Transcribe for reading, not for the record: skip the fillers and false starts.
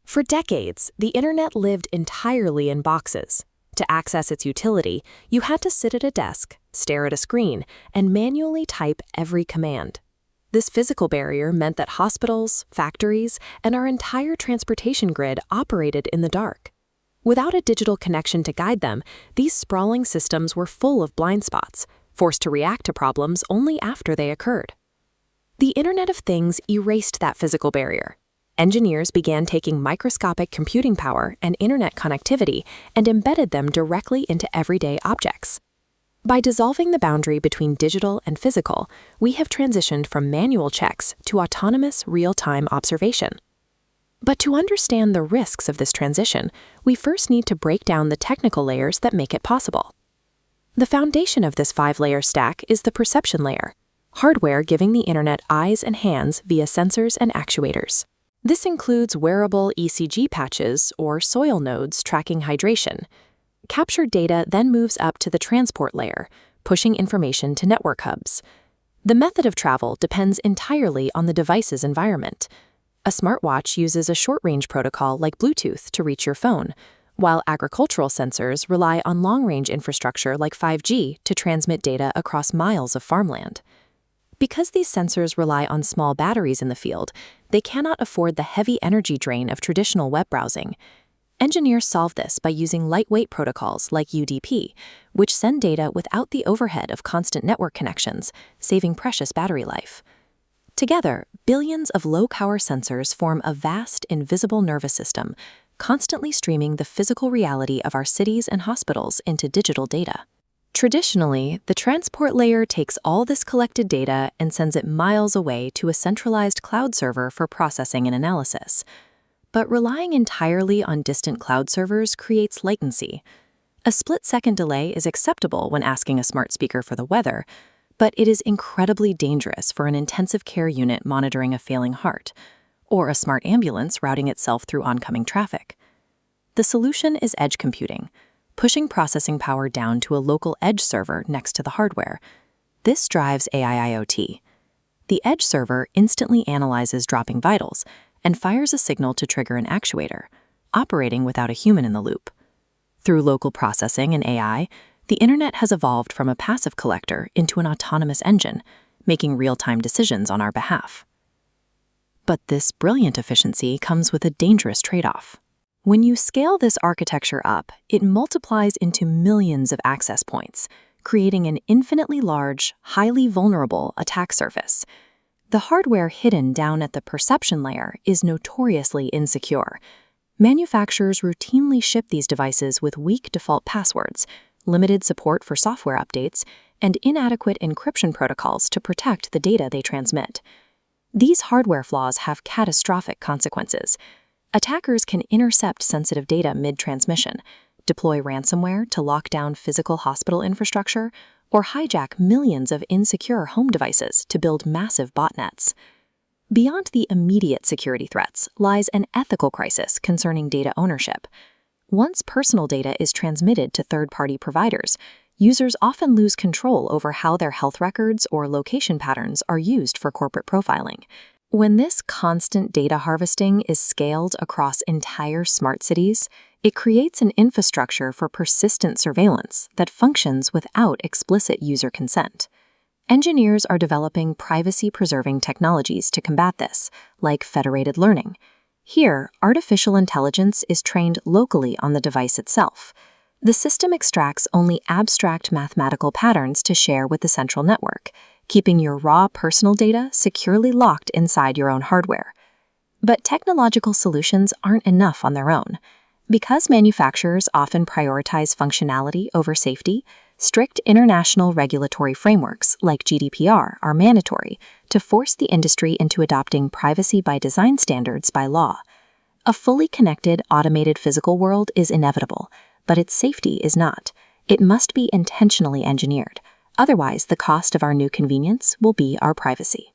For decades, the internet lived entirely in boxes. To access its utility, you had to sit at a desk, stare at a screen, and manually type every command. This physical barrier meant that hospitals, factories, and our entire transportation grid operated in the dark. Without a digital connection to guide them, these sprawling systems were full of blind spots, forced to react to problems only after they occurred. The Internet of Things erased that physical barrier. Engineers began taking microscopic computing power and internet connectivity and embedded them directly into everyday objects. By dissolving the boundary between digital and physical, we have transitioned from manual checks to autonomous real-time observation. But to understand the risks of this transition, we first need to break down the technical layers that make it possible. The foundation of this 5-layer stack is the perception layer, hardware giving the internet eyes and hands via sensors and actuators. This includes wearable ECG patches or soil nodes tracking hydration. Captured data then moves up to the transport layer, pushing information to network hubs. The method of travel depends entirely on the device's environment. A smartwatch uses a short-range protocol like Bluetooth to reach your phone, while agricultural sensors rely on long-range infrastructure like 5G to transmit data across miles of farmland. Because these sensors rely on small batteries in the field, they cannot afford the heavy energy drain of traditional web browsing. Engineers solve this by using lightweight protocols like UDP, which send data without the overhead of constant network connections, saving precious battery life. Together, billions of low-power sensors form a vast, invisible nervous system, constantly streaming the physical reality of our cities and hospitals into digital data. Traditionally, the transport layer takes all this collected data and sends it miles away to a centralized cloud server for processing and analysis. But relying entirely on distant cloud servers creates latency. A split-second delay is acceptable when asking a smart speaker for the weather, but it is incredibly dangerous for an intensive care unit monitoring a failing heart, or a smart ambulance routing itself through oncoming traffic. The solution is edge computing, pushing processing power down to a local edge server next to the hardware. This drives AI IoT. The edge server instantly analyzes dropping vitals and fires a signal to trigger an actuator, operating without a human in the loop. Through local processing and AI, the internet has evolved from a passive collector into an autonomous engine, making real-time decisions on our behalf. But this brilliant efficiency comes with a dangerous trade-off. When you scale this architecture up, it multiplies into millions of access points, creating an infinitely large, highly vulnerable attack surface. The hardware hidden down at the perception layer is notoriously insecure. Manufacturers routinely ship these devices with weak default passwords, limited support for software updates, and inadequate encryption protocols to protect the data they transmit. These hardware flaws have catastrophic consequences. Attackers can intercept sensitive data mid-transmission, deploy ransomware to lock down physical hospital infrastructure, or hijack millions of insecure home devices to build massive botnets. Beyond the immediate security threats lies an ethical crisis concerning data ownership. Once personal data is transmitted to third-party providers, users often lose control over how their health records or location patterns are used for corporate profiling. When this constant data harvesting is scaled across entire smart cities, it creates an infrastructure for persistent surveillance that functions without explicit user consent. Engineers are developing privacy-preserving technologies to combat this, like federated learning. Here, artificial intelligence is trained locally on the device itself. The system extracts only abstract mathematical patterns to share with the central network, keeping your raw personal data securely locked inside your own hardware. But technological solutions aren't enough on their own. Because manufacturers often prioritize functionality over safety, strict international regulatory frameworks like GDPR are mandatory to force the industry into adopting privacy by design standards by law. A fully connected, automated physical world is inevitable, but its safety is not. It must be intentionally engineered. Otherwise, the cost of our new convenience will be our privacy.